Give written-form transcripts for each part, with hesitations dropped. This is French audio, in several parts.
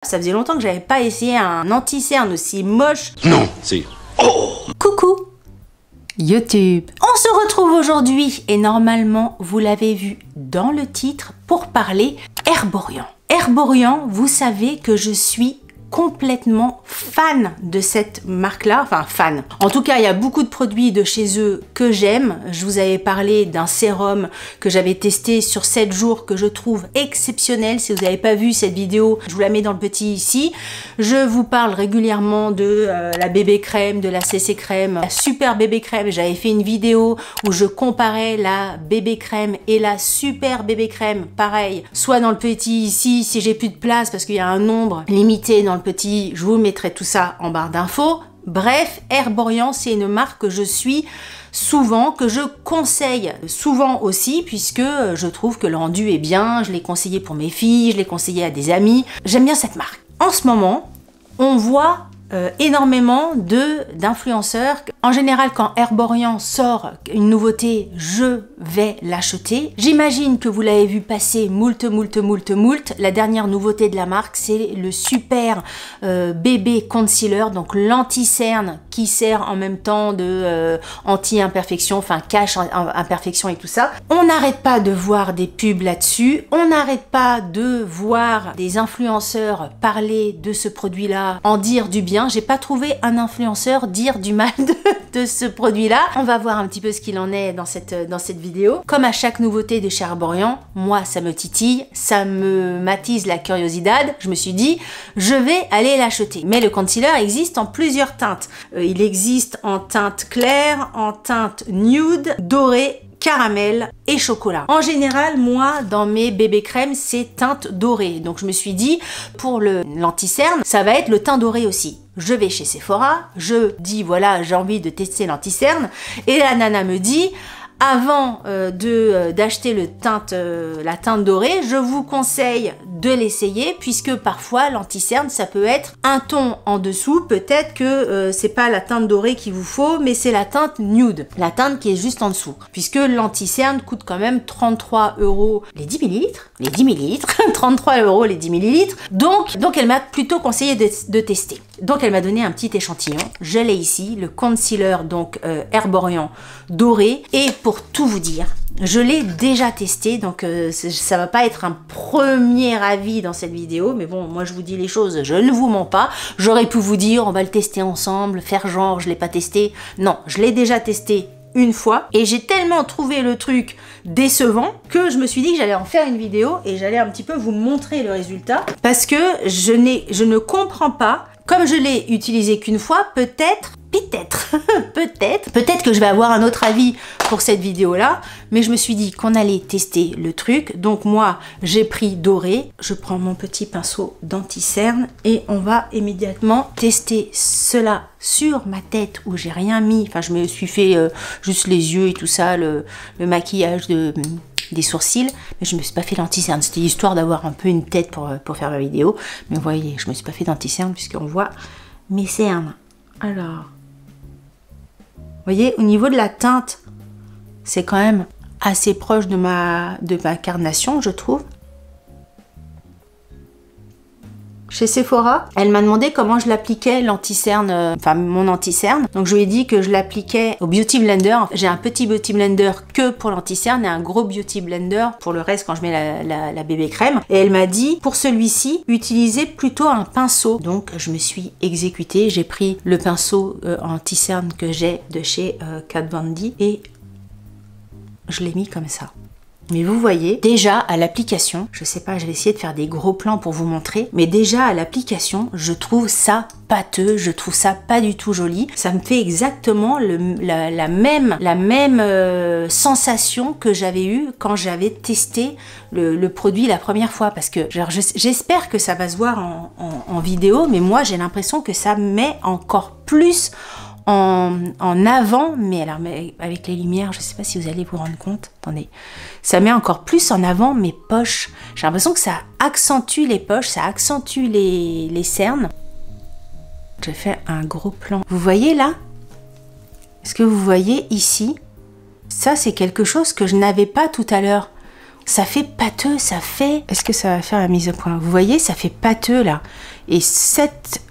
Ça faisait longtemps que j'avais pas essayé un anti-cerne aussi moche. Non, c'est... Oh! Coucou YouTube. On se retrouve aujourd'hui et normalement, vous l'avez vu dans le titre, pour parler Herborian. Herborian, vous savez que je suis complètement fan de cette marque-là, enfin fan. En tout cas, il y a beaucoup de produits de chez eux que j'aime. Je vous avais parlé d'un sérum que j'avais testé sur 7 jours que je trouve exceptionnel. Si vous n'avez pas vu cette vidéo, je vous la mets dans le petit ici. Je vous parle régulièrement de la bébé crème, de la CC crème, la super bébé crème. J'avais fait une vidéo où je comparais la bébé crème et la super bébé crème. Pareil, soit dans le petit ici, si j'ai plus de place parce qu'il y a un nombre limité dans le petit, je vous mettrai tout ça en barre d'infos. Bref, Herborian, c'est une marque que je suis souvent, que je conseille souvent aussi, puisque je trouve que le rendu est bien. Je l'ai conseillé pour mes filles, je l'ai conseillé à des amis. J'aime bien cette marque. En ce moment, on voit énormément d'influenceurs. En général, quand Herborian sort une nouveauté, je vais l'acheter. J'imagine que vous l'avez vu passer moult. La dernière nouveauté de la marque, c'est le super bébé concealer, donc l'anti-cerne qui sert en même temps de anti-imperfection, enfin cache imperfection et tout ça. On n'arrête pas de voir des pubs là-dessus. On n'arrête pas de voir des influenceurs parler de ce produit-là, en dire du bien. J'ai pas trouvé un influenceur dire du mal de ce produit-là. On va voir un petit peu ce qu'il en est dans cette vidéo. Comme à chaque nouveauté de chez Herborian, moi ça me titille, ça me m'attise la curiosité. Je me suis dit, je vais aller l'acheter. Mais le concealer existe en plusieurs teintes. Il existe en teinte claire, en teinte nude, dorée, caramel et chocolat. En général, moi, dans mes bébés crèmes, c'est teinte dorée. Donc je me suis dit, pour l'anti-cerne, ça va être le teint doré aussi. Je vais chez Sephora, je dis, voilà, j'ai envie de tester l'anti-cerne. Et la nana me dit, avant d'acheter la teinte dorée, je vous conseille de l'essayer, puisque parfois l'anti-cerne, ça peut être un ton en dessous. Peut-être que c'est pas la teinte dorée qu'il vous faut, mais c'est la teinte nude, la teinte qui est juste en dessous. Puisque l'anti-cerne coûte quand même 33 € les 10 millilitres. Les 10 millilitres, 33 € les 10 millilitres. Donc elle m'a plutôt conseillé de tester. Donc elle m'a donné un petit échantillon. Je l'ai ici, le concealer donc Herborian doré. Et pour tout vous dire, je l'ai déjà testé, donc ça va pas être un premier avis dans cette vidéo, mais bon, moi je vous dis les choses, je ne vous mens pas. J'aurais pu vous dire, on va le tester ensemble, faire genre je l'ai pas testé. Non, je l'ai déjà testé une fois et j'ai tellement trouvé le truc décevant que je me suis dit que j'allais en faire une vidéo et j'allais un petit peu vous montrer le résultat, parce que je ne comprends pas. Comme je l'ai utilisé qu'une fois, peut-être que je vais avoir un autre avis pour cette vidéo-là, mais je me suis dit qu'on allait tester le truc. Donc moi, j'ai pris doré. Je prends mon petit pinceau d'anti-cerne et on va immédiatement tester cela sur ma tête où j'ai rien mis. Enfin, je me suis fait juste les yeux et tout ça, le maquillage des sourcils, mais je me suis pas fait l'anti-cerne. C'était histoire d'avoir un peu une tête pour faire ma vidéo. Mais vous voyez, je me suis pas fait d'anti-cerne puisqu'on voit mes cernes. Alors, vous voyez, au niveau de la teinte, c'est quand même assez proche de ma carnation, je trouve. Chez Sephora, elle m'a demandé comment je l'appliquais, l'anti-cerne, enfin mon anti-cerne. Donc je lui ai dit que je l'appliquais au Beauty Blender. J'ai un petit Beauty Blender que pour l'anti-cerne et un gros Beauty Blender pour le reste quand je mets la bébé crème. Et elle m'a dit, pour celui-ci, utilisez plutôt un pinceau. Donc je me suis exécutée. J'ai pris le pinceau anti-cerne que j'ai de chez Kat Von D et je l'ai mis comme ça. Mais vous voyez, déjà à l'application, je sais pas, je vais essayer de faire des gros plans pour vous montrer, mais déjà à l'application, je trouve ça pâteux, je trouve ça pas du tout joli. Ça me fait exactement la même sensation que j'avais eue quand j'avais testé le produit la première fois, parce que j'espère que ça va se voir en vidéo, mais moi j'ai l'impression que ça met encore plus en avant, mais alors avec les lumières, je sais pas si vous allez vous rendre compte, attendez, ça met encore plus en avant mes poches. J'ai l'impression que ça accentue les poches, ça accentue les cernes. Je fais un gros plan. Vous voyez là? Est-ce que vous voyez ici? Ça, c'est quelque chose que je n'avais pas tout à l'heure. ça fait pâteux, ça fait... Est-ce que ça va faire la mise au point? Vous voyez, ça fait pâteux là. Et cette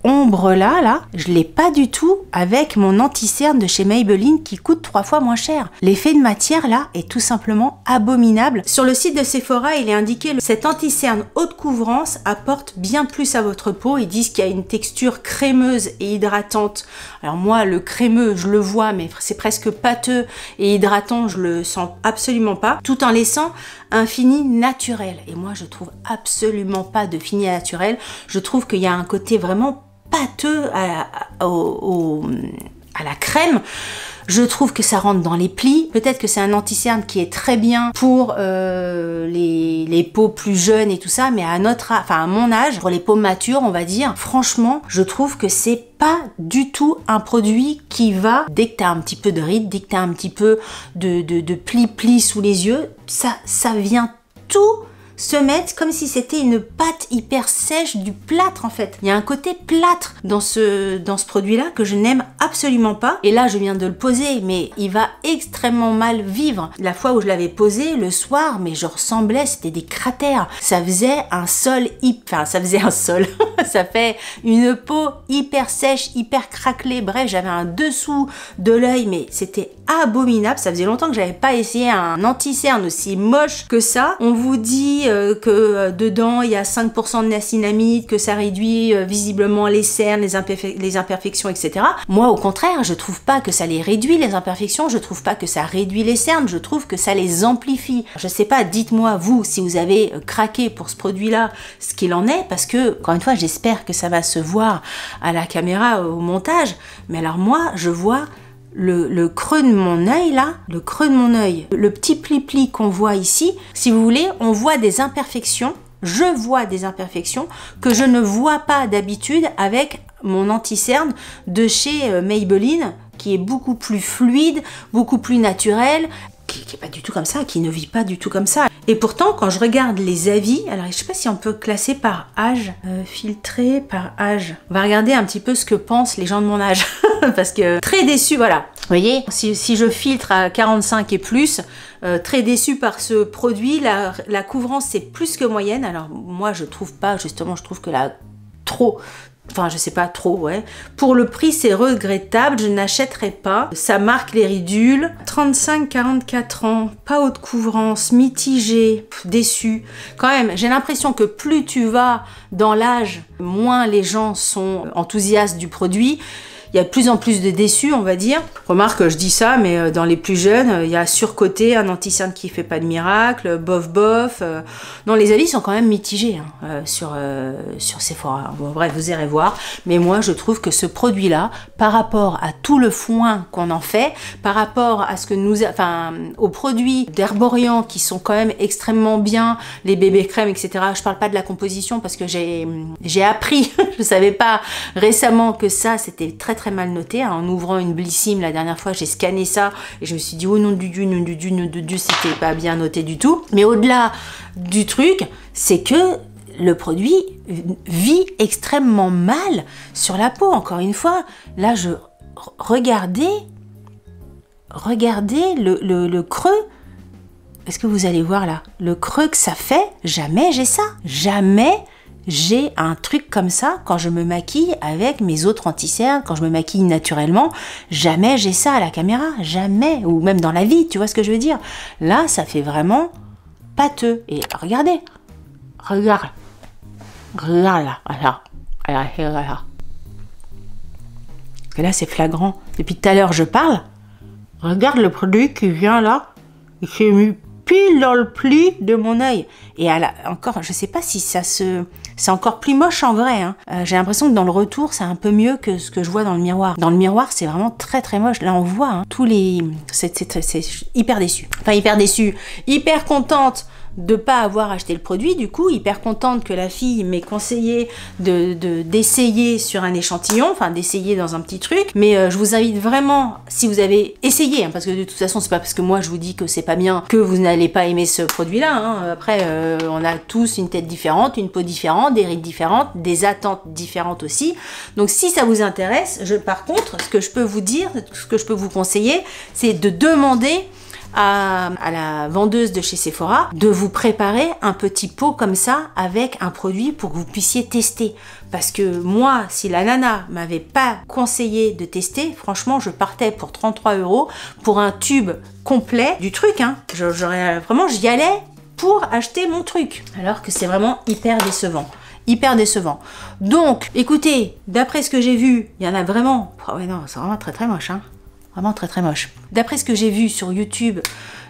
ombre là, je l'ai pas du tout avec mon anti-cerne de chez Maybelline qui coûte 3 fois moins cher. L'effet de matière là est tout simplement abominable. Sur le site de Sephora, il est indiqué cet anti-cerne haute couvrance apporte bien plus à votre peau. Ils disent qu'il y a une texture crémeuse et hydratante. Alors moi, le crémeux, je le vois, mais c'est presque pâteux et hydratant, je le sens absolument pas, tout en laissant un fini naturel. Et moi, je trouve absolument pas de fini naturel. Je trouve qu'il y a un côté vraiment pâteux à la crème. Je trouve que ça rentre dans les plis. Peut-être que c'est un anti-cerne qui est très bien pour les peaux plus jeunes et tout ça, mais à mon âge, pour les peaux matures, on va dire, franchement, je trouve que c'est pas du tout un produit qui va, dès que tu as un petit peu de rides, dès que tu as un petit peu de plis sous les yeux, ça vient tout se mettre comme si c'était une pâte hyper sèche, du plâtre en fait. Il y a un côté plâtre dans ce produit-là que je n'aime absolument pas. Et là, je viens de le poser, mais il va extrêmement mal vivre. La fois où je l'avais posé, le soir, mais je ressemblais, c'était des cratères. Ça faisait un sol, ça fait une peau hyper sèche, hyper craquelée. Bref, j'avais un dessous de l'œil, mais c'était abominable. Ça faisait longtemps que j'avais pas essayé un anti-cerne aussi moche que ça. On vous dit que dedans il y a 5% de niacinamide, que ça réduit visiblement les cernes, les imperfections, etc. Moi au contraire, je trouve pas que ça les réduit les imperfections, je trouve pas que ça réduit les cernes, je trouve que ça les amplifie. Je sais pas, dites-moi vous si vous avez craqué pour ce produit-là, ce qu'il en est, parce que encore une fois, j'espère que ça va se voir à la caméra au montage, mais alors moi je vois le creux de mon œil là, le creux de mon œil, le petit pli-pli qu'on voit ici, si vous voulez, on voit des imperfections, je vois des imperfections que je ne vois pas d'habitude avec mon anti-cerne de chez Maybelline, qui est beaucoup plus fluide, beaucoup plus naturel, qui n'est pas du tout comme ça, qui ne vit pas du tout comme ça. Et pourtant, quand je regarde les avis, alors je sais pas si on peut classer par âge, filtrer par âge. On va regarder un petit peu ce que pensent les gens de mon âge, parce que très déçu, voilà. Vous voyez, si je filtre à 45 et plus, très déçu par ce produit, la couvrance c'est plus que moyenne. Alors moi je trouve pas, justement, je trouve que enfin je sais pas trop, ouais. Pour le prix c'est regrettable, je n'achèterai pas. Ça marque les ridules. 35-44 ans, pas haute couvrance, mitigé, déçu. Quand même, j'ai l'impression que plus tu vas dans l'âge, moins les gens sont enthousiastes du produit. Il y a de plus en plus de déçus, on va dire. Remarque, je dis ça, mais dans les plus jeunes, il y a surcoté, un anti-cerne qui fait pas de miracle, bof bof. Non, les avis sont quand même mitigés sur Sephora. Bon, bref, vous irez voir. Mais moi, je trouve que ce produit-là, par rapport à tout le foin qu'on en fait, par rapport à ce que aux produits d'Herborian qui sont quand même extrêmement bien, les bébés crèmes, etc. Je parle pas de la composition parce que j'ai appris, je savais pas récemment que ça, c'était très mal noté, hein. En ouvrant une Blissim la dernière fois, j'ai scanné ça et je me suis dit oh non du Dieu, c'était pas bien noté du tout. Mais au-delà du truc, c'est que le produit vit extrêmement mal sur la peau. Encore une fois, là regardez le creux. Est-ce que vous allez voir là le creux que ça fait? Jamais j'ai ça, jamais j'ai un truc comme ça quand je me maquille avec mes autres anti-cernes, quand je me maquille naturellement, jamais j'ai ça à la caméra, jamais, ou même dans la vie, tu vois ce que je veux dire? Là, ça fait vraiment pâteux. Et regardez, regarde là, voilà. Parce que là, c'est flagrant. Depuis tout à l'heure, je parle. Regarde le produit qui vient là, il s'est mis pile dans le pli de mon œil. Et encore, je sais pas si c'est encore plus moche en vrai, hein. J'ai l'impression que dans le retour, c'est un peu mieux que ce que je vois dans le miroir. Dans le miroir, c'est vraiment très moche. Là, on voit hein, c'est hyper déçu. Enfin, hyper déçu. Hyper contente de pas avoir acheté le produit, du coup, hyper contente que la fille m'ait conseillé d'essayer sur un échantillon, enfin d'essayer dans un petit truc, mais je vous invite vraiment, si vous avez essayé, hein, parce que de toute façon, c'est pas parce que moi je vous dis que c'est pas bien que vous n'allez pas aimer ce produit-là, hein. Après, on a tous une tête différente, une peau différente, des rides différentes, des attentes différentes aussi, donc si ça vous intéresse, par contre, ce que je peux vous dire, ce que je peux vous conseiller, c'est de demander à la vendeuse de chez Sephora de vous préparer un petit pot comme ça avec un produit pour que vous puissiez tester. Parce que moi, si la nana m'avait pas conseillé de tester, franchement, je partais pour 33 € pour un tube complet du truc. Hein. Vraiment, j'y allais pour acheter mon truc. Alors que c'est vraiment hyper décevant. Hyper décevant. Donc, écoutez, d'après ce que j'ai vu, il y en a vraiment... Oh ouais, non, c'est vraiment très très moche. Hein. Vraiment très très moche. D'après ce que j'ai vu sur YouTube,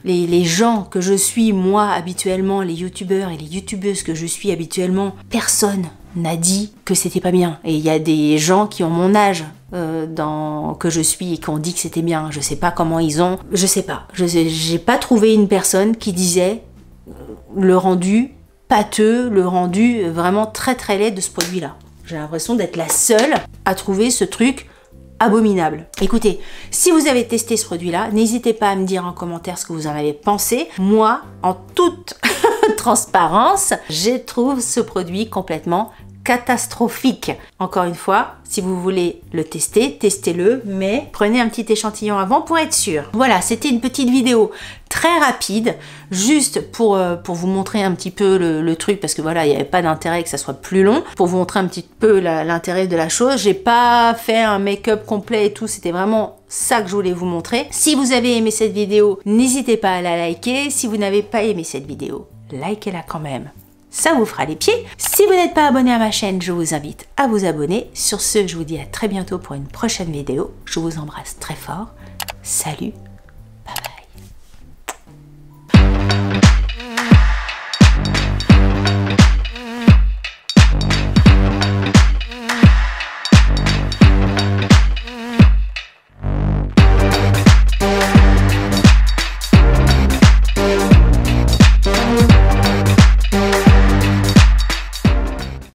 les gens que je suis moi habituellement, les youtubeurs et les youtubeuses que je suis habituellement, personne n'a dit que c'était pas bien. Et il y a des gens qui ont mon âge que je suis et qui ont dit que c'était bien. Je sais pas comment ils ont... Je sais pas. J'ai pas trouvé une personne qui disait le rendu pâteux, le rendu vraiment très très laid de ce produit-là. J'ai l'impression d'être la seule à trouver ce truc abominable. Écoutez, si vous avez testé ce produit-là, n'hésitez pas à me dire en commentaire ce que vous en avez pensé. Moi, en toute transparence, je trouve ce produit complètement catastrophique. Encore une fois, si vous voulez le tester, testez-le, mais prenez un petit échantillon avant pour être sûr. Voilà, c'était une petite vidéo très rapide, juste pour vous montrer un petit peu le truc, parce que voilà, il n'y avait pas d'intérêt que ça soit plus long, pour vous montrer un petit peu l'intérêt de la chose. J'ai pas fait un make-up complet et tout, c'était vraiment ça que je voulais vous montrer. Si vous avez aimé cette vidéo, n'hésitez pas à la liker. Si vous n'avez pas aimé cette vidéo, likez-la quand même. Ça vous fera les pieds. Si vous n'êtes pas abonné à ma chaîne, je vous invite à vous abonner. Sur ce, je vous dis à très bientôt pour une prochaine vidéo. Je vous embrasse très fort. Salut!